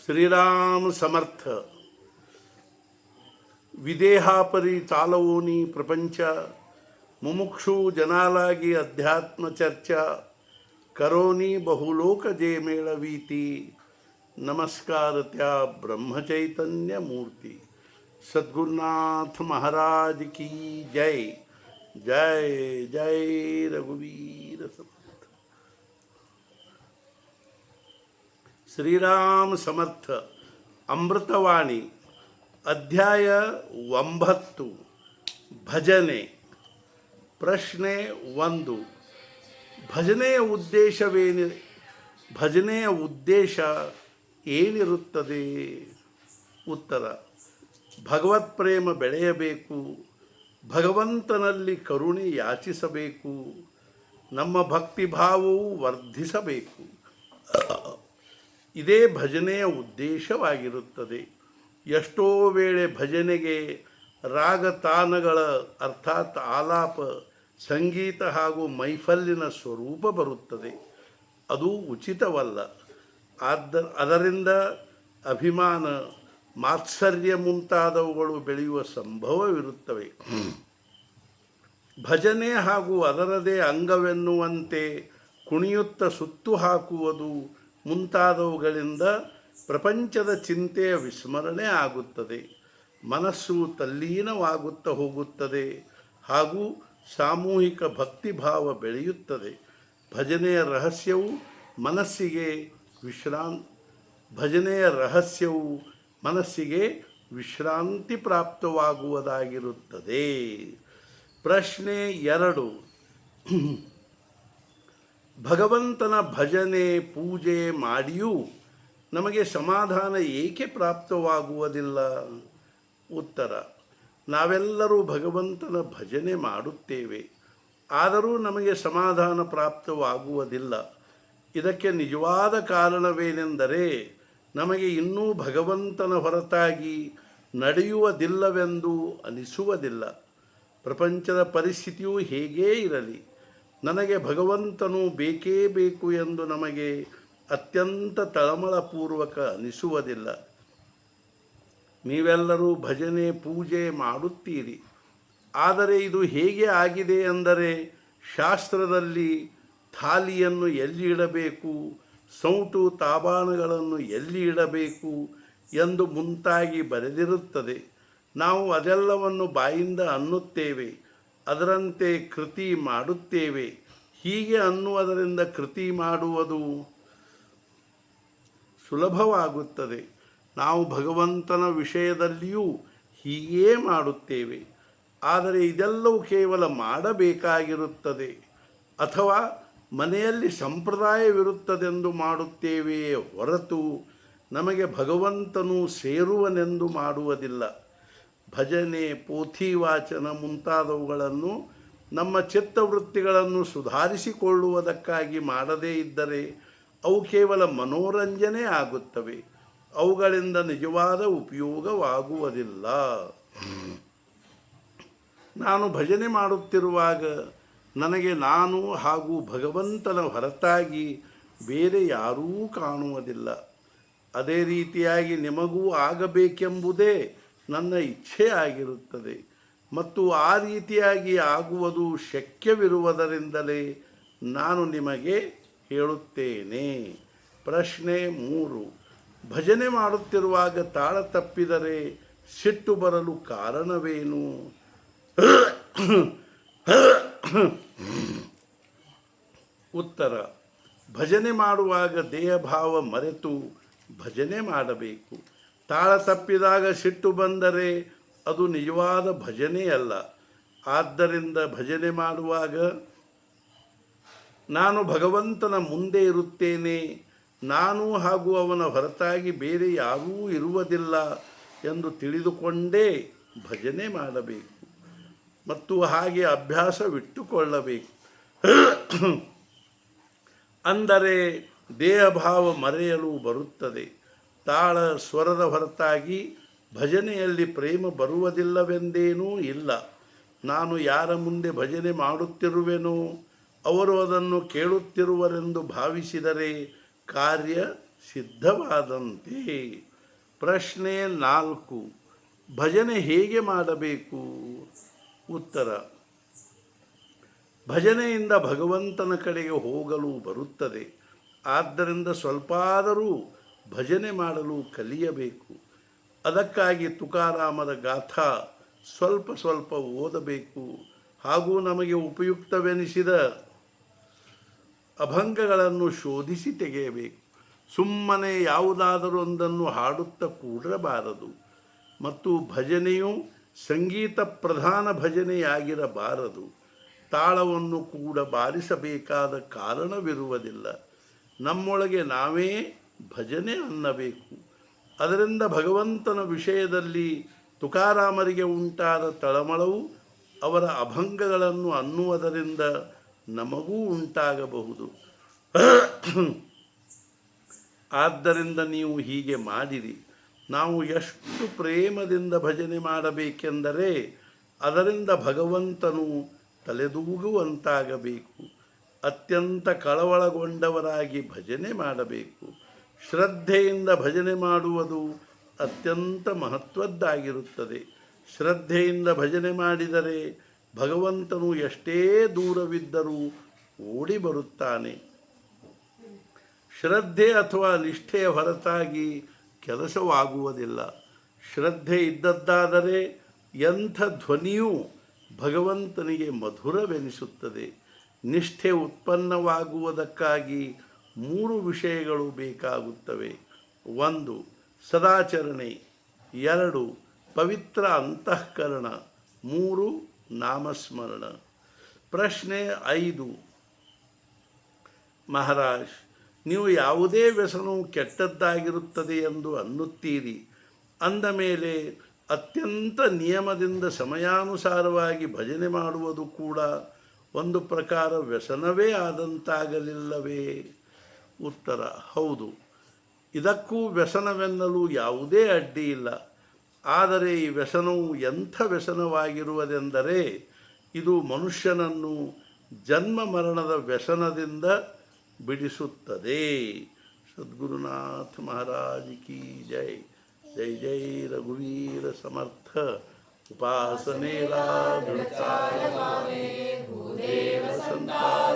ಶ್ರೀರಾಮ ಸಮರ್ಥ. ವಿದೇಹಾಪರಿ ಚಾಲವೋನಿ ಪ್ರಪಂಚ, ಮುಮುಕ್ಷು ಜನಾಲಾಗಿ ಅಧ್ಯಾತ್ಮ ಚರ್ಚಾ, ಕರೋನಿ ಬಹುಲೋಕ ಜೇ ಮೇಳವೀತಿ, ನಮಸ್ಕಾರತ್ಯಾ ಬ್ರಹ್ಮಚೈತನ್ಯ ಮೂರ್ತಿ. ಸದ್ಗುರುನಾಥ ಮಹಾರಾಜ್ ಕಿ ಜೈ. ಜೈ ಜೈ ರಘುವೀರ ಸಮರ್ಥ. ಶ್ರೀರಾಮ ಸಮರ್ಥ. ಅಮೃತವಾಣಿ ಅಧ್ಯಾಯ 9. ಭಜನೆ. ಪ್ರಶ್ನೆ 1. ಭಜನೆಯ ಉದ್ದೇಶ ಏನಿರುತ್ತದೆ? ಉತ್ತರ: ಭಗವತ್ ಪ್ರೇಮ ಬೆಳೆಯಬೇಕು, ಭಗವಂತನಲ್ಲಿ ಕರುಣೆ ಯಾಚಿಸಬೇಕು, ನಮ್ಮ ಭಕ್ತಿಭಾವವು ವರ್ಧಿಸಬೇಕು. ಇದೇ ಭಜನೆಯ ಉದ್ದೇಶವಾಗಿರುತ್ತದೆ. ಎಷ್ಟೋ ವೇಳೆ ಭಜನೆಗೆ ರಾಗತಾನಗಳ ಅರ್ಥಾತ್ ಆಲಾಪ, ಸಂಗೀತ ಹಾಗೂ ಮೈಫಲ್ಲಿನ ಸ್ವರೂಪ ಬರುತ್ತದೆ. ಅದು ಉಚಿತವಲ್ಲ. ಅದರಿಂದ ಅಭಿಮಾನ, ಮಾತ್ಸರ್ಯ ಮುಂತಾದವುಗಳು ಬೆಳೆಯುವ ಸಂಭವವಿರುತ್ತವೆ. ಭಜನೆ ಹಾಗೂ ಅದರದೇ ಅಂಗವೆನ್ನುವಂತೆ ಕುಣಿಯುತ್ತ ಸುತ್ತು ಹಾಕುವುದು ಮುಂತಾದವುಗಳಿಂದ ಪ್ರಪಂಚದ ಚಿಂತೆಯ ವಿಸ್ಮರಣೆ ಆಗುತ್ತದೆ. ಮನಸ್ಸು ತಲ್ಲೀನವಾಗುತ್ತಾ ಹೋಗುತ್ತದೆ ಹಾಗೂ ಸಾಮೂಹಿಕ ಭಕ್ತಿಭಾವ ಬೆಳೆಯುತ್ತದೆ. ಭಜನೆಯ ರಹಸ್ಯವು ಮನಸ್ಸಿಗೆ ವಿಶ್ರಾಂತಿ ಪ್ರಾಪ್ತವಾಗುವುದಾಗಿರುತ್ತದೆ. ಪ್ರಶ್ನೆ 2. ಭಗವಂತನ ಭಜನೆ ಪೂಜೆ ಮಾಡಿಯೂ ನಮಗೆ ಸಮಾಧಾನ ಏಕೆ ಪ್ರಾಪ್ತವಾಗುವುದಿಲ್ಲ? ಉತ್ತರ: ನಾವೆಲ್ಲರೂ ಭಗವಂತನ ಭಜನೆ ಮಾಡುತ್ತೇವೆ, ಆದರೂ ನಮಗೆ ಸಮಾಧಾನ ಪ್ರಾಪ್ತವಾಗುವುದಿಲ್ಲ. ಇದಕ್ಕೆ ನಿಜವಾದ ಕಾರಣವೇನೆಂದರೆ ನಮಗೆ ಇನ್ನೂ ಭಗವಂತನ ಹೊರತಾಗಿ ನಡೆಯುವುದಿಲ್ಲವೆಂದು ಅನಿಸುವುದಿಲ್ಲ. ಪ್ರಪಂಚದ ಪರಿಸ್ಥಿತಿಯು ಹೇಗೇ ಇರಲಿ, ನನಗೆ ಭಗವಂತನು ಬೇಕೇ ಬೇಕು ಎಂದು ನಮಗೆ ಅತ್ಯಂತ ತಳಮಳಪೂರ್ವಕ ಅನಿಸುವುದಿಲ್ಲ. ನೀವೆಲ್ಲರೂ ಭಜನೆ ಪೂಜೆ ಮಾಡುತ್ತೀರಿ, ಆದರೆ ಇದು ಹೇಗೆ ಆಗಿದೆ ಎಂದರೆ ಶಾಸ್ತ್ರದಲ್ಲಿ ಥಾಲಿಯನ್ನು ಎಲ್ಲಿ ಇಡಬೇಕು, ಸೌಟು ತಾಬಾಣಗಳನ್ನು ಎಲ್ಲಿ ಇಡಬೇಕು ಎಂದು ಮುಂತಾಗಿ ಬರೆದಿರುತ್ತದೆ. ನಾವು ಅದೆಲ್ಲವನ್ನು ಬಾಯಿಂದ ಅನ್ನುತ್ತೇವೆ, ಅದರಂತೆ ಕೃತಿ ಮಾಡುತ್ತೇವೆ. ಹೀಗೆ ಅನ್ನುವುದರಿಂದ ಕೃತಿ ಮಾಡುವುದು ಸುಲಭವಾಗುತ್ತದೆ. ನಾವು ಭಗವಂತನ ವಿಷಯದಲ್ಲಿಯೂ ಹೀಗೇ ಮಾಡುತ್ತೇವೆ. ಆದರೆ ಇದೆಲ್ಲವೂ ಕೇವಲ ಮಾಡಬೇಕಾಗಿರುತ್ತದೆ ಅಥವಾ ಮನೆಯಲ್ಲಿ ಸಂಪ್ರದಾಯವಿರುತ್ತದೆಂದು ಮಾಡುತ್ತೇವೆಯೇ ಹೊರತು ನಮಗೆ ಭಗವಂತನು ಸೇರುವನೆಂದು ಮಾಡುವುದಿಲ್ಲ. ಭಜನೆ, ಪೋಥಿ ವಾಚನ ಮುಂತಾದವುಗಳನ್ನು ನಮ್ಮ ಚಿತ್ತವೃತ್ತಿಗಳನ್ನು ಸುಧಾರಿಸಿಕೊಳ್ಳುವುದಕ್ಕಾಗಿ ಮಾಡದೇ ಇದ್ದರೆ ಅವು ಕೇವಲ ಮನೋರಂಜನೆ ಆಗುತ್ತವೆ. ಅವುಗಳಿಂದ ನಿಜವಾದ ಉಪಯೋಗವಾಗುವುದಿಲ್ಲ. ನಾನು ಭಜನೆ ಮಾಡುತ್ತಿರುವಾಗ ನನಗೆ ನಾನು ಹಾಗೂ ಭಗವಂತನ ಹೊರತಾಗಿ ಬೇರೆ ಯಾರೂ ಕಾಣುವುದಿಲ್ಲ. ಅದೇ ರೀತಿಯಾಗಿ ನಿಮಗೂ ಆಗಬೇಕೆಂಬುದೇ ನನ್ನ ಇಚ್ಛೆ ಆಗಿರುತ್ತದೆ ಮತ್ತು ಆ ರೀತಿಯಾಗಿ ಆಗುವುದು ಶಕ್ಯವಿರುವುದರಿಂದಲೇ ನಾನು ನಿಮಗೆ ಹೇಳುತ್ತೇನೆ. ಪ್ರಶ್ನೆ 3. ಭಜನೆ ಮಾಡುತ್ತಿರುವಾಗ ತಾಳ ತಪ್ಪಿದರೆ ಸಿಟ್ಟು ಬರಲು ಕಾರಣವೇನು? ಉತ್ತರ: ಭಜನೆ ಮಾಡುವಾಗ ದೇಹಭಾವ ಮರೆತು ಭಜನೆ ಮಾಡಬೇಕು. ತಾಳ ತಪ್ಪಿದಾಗ ಸಿಟ್ಟು ಬಂದರೆ ಅದು ನಿಜವಾದ ಭಜನೆಯಲ್ಲ. ಆದ್ದರಿಂದ ಭಜನೆ ಮಾಡುವಾಗ ನಾನು ಭಗವಂತನ ಮುಂದೆ ಇರುತ್ತೇನೆ, ನಾನು ಹಾಗೂ ಅವನ ಹೊರತಾಗಿ ಬೇರೆ ಯಾರೂ ಇರುವುದಿಲ್ಲ ಎಂದು ತಿಳಿದುಕೊಂಡೇ ಭಜನೆ ಮಾಡಬೇಕು ಮತ್ತು ಹಾಗೆ ಅಭ್ಯಾಸವಿಟ್ಟುಕೊಳ್ಳಬೇಕು. ಅಂದರೆ ದೇಹಭಾವ ಮರೆಯಲು ಬರುತ್ತದೆ. ತಾಳ ಸ್ವರದ ಹೊರತಾಗಿ ಭಜನೆಯಲ್ಲಿ ಪ್ರೇಮ ಬರುವುದಿಲ್ಲವೆಂದೇನೂ ಇಲ್ಲ. ನಾನು ಯಾರ ಮುಂದೆ ಭಜನೆ ಮಾಡುತ್ತಿರುವೆನೋ ಅವರು ಅದನ್ನು ಕೇಳುತ್ತಿರುವರೆಂದು ಭಾವಿಸಿದರೆ ಕಾರ್ಯ ಸಿದ್ಧವಾದಂತೆ. ಪ್ರಶ್ನೆ 4. ಭಜನೆ ಹೇಗೆ ಮಾಡಬೇಕು? ಉತ್ತರ: ಭಜನೆಯಿಂದ ಭಗವಂತನ ಕಡೆಗೆ ಹೋಗಲು ಬರುತ್ತದೆ. ಆದ್ದರಿಂದ ಸ್ವಲ್ಪಾದರೂ ಭಜನೆ ಮಾಡಲು ಕಲಿಯಬೇಕು. ಅದಕ್ಕಾಗಿ ತುಕಾರಾಮರ ಗಾಥಾ ಸ್ವಲ್ಪ ಸ್ವಲ್ಪ ಓದಬೇಕು. ಹಾಗೂ ನಮಗೆ ಉಪಯುಕ್ತವೆನಿಸಿದ ಅಭಂಗಗಳನ್ನು ಶೋಧಿಸಿ ತೆಗೆಯಬೇಕು. ಸುಮ್ಮನೆ ಯಾವುದಾದರೊಂದನ್ನು ಹಾಡುತ್ತಾ ಕೂಡಬಾರದು. ಮತ್ತು ಭಜನೆಯು ಸಂಗೀತ ಪ್ರಧಾನ ಭಜನೆಯಾಗಿರಬಾರದು. ತಾಳವನ್ನು ಕೂಡ ಬಾರಿಸಬೇಕಾದ ಕಾರಣವಿರುವುದಿಲ್ಲ. ನಮ್ಮೊಳಗೆ ನಾವೇ ಭಜನೆ ಅನ್ನಬೇಕು. ಅದರಿಂದ ಭಗವಂತನ ವಿಷಯದಲ್ಲಿ ತುಕಾರಾಮರಿಗೆ ಉಂಟಾದ ತಳಮಳವು ಅವರ ಅಭಂಗಗಳನ್ನು ಅನ್ನುವುದರಿಂದ ನಮಗೂ ಉಂಟಾಗಬಹುದು. ಆದ್ದರಿಂದ ನೀವು ಹೀಗೆ ಮಾಡಿರಿ. ನಾವು ಎಷ್ಟು ಪ್ರೇಮದಿಂದ ಭಜನೆ ಮಾಡಬೇಕೆಂದರೆ ಅದರಿಂದ ಭಗವಂತನು ತಲೆದೂಗುವಂತಾಗಬೇಕು. ಅತ್ಯಂತ ಕಳವಳಗೊಂಡವರಾಗಿ ಭಜನೆ ಮಾಡಬೇಕು. ಶ್ರದ್ಧೆಯಿಂದ ಭಜನೆ ಮಾಡುವುದು ಅತ್ಯಂತ ಮಹತ್ವದ್ದಾಗಿರುತ್ತದೆ. ಶ್ರದ್ಧೆಯಿಂದ ಭಜನೆ ಮಾಡಿದರೆ ಭಗವಂತನು ಎಷ್ಟೇ ದೂರವಿದ್ದರೂ ಓಡಿ ಬರುತ್ತಾನೆ. ಶ್ರದ್ಧೆ ಅಥವಾ ನಿಷ್ಠೆಯ ಹೊರತಾಗಿ ಕೆಲಸವಾಗುವುದಿಲ್ಲ. ಶ್ರದ್ಧೆ ಇದ್ದದ್ದಾದರೆ ಎಂಥ ಧ್ವನಿಯೂ ಭಗವಂತನಿಗೆ ಮಧುರವೆನಿಸುತ್ತದೆ. ನಿಷ್ಠೆ ಉತ್ಪನ್ನವಾಗುವುದಕ್ಕಾಗಿ 3 ವಿಷಯಗಳು ಬೇಕಾಗುತ್ತವೆ. 1. ಸದಾಚರಣೆ. 2. ಪವಿತ್ರ ಅಂತಃಕರಣ. 3. ನಾಮಸ್ಮರಣ. ಪ್ರಶ್ನೆ 5. ಮಹಾರಾಜ್, ನೀವು ಯಾವುದೇ ವ್ಯಸನವು ಕೆಟ್ಟದ್ದಾಗಿರುತ್ತದೆ ಎಂದು ಅನ್ನುತ್ತೀರಿ. ಅಂದ ಮೇಲೆ ಅತ್ಯಂತ ನಿಯಮದಿಂದ ಸಮಯಾನುಸಾರವಾಗಿ ಭಜನೆ ಮಾಡುವುದು ಕೂಡ ಒಂದು ಪ್ರಕಾರ ವ್ಯಸನವೇ ಆದಂತಾಗಲಿಲ್ಲವೇ? ಉತ್ತರ: ಹೌದು. ಇದಕ್ಕೂ ವ್ಯಸನವೆನ್ನಲು ಯಾವುದೇ ಅಡ್ಡಿ ಇಲ್ಲ. ಆದರೆ ಈ ವ್ಯಸನವು ಎಂಥ ವ್ಯಸನವಾಗಿರುವುದೆಂದರೆ ಇದು ಮನುಷ್ಯನನ್ನು ಜನ್ಮ ಮರಣದ ವ್ಯಸನದಿಂದ ಬಿಡಿಸುತ್ತದೆ. ಸದ್ಗುರುನಾಥ ಮಹಾರಾಜ್ ಕಿ ಜೈ. ಜೈ ಜೈ ರಘುವೀರ ಸಮರ್ಥ. ಉಪಾಸನೆ ರಾಧುಕಾಯ ಸಂತಾನ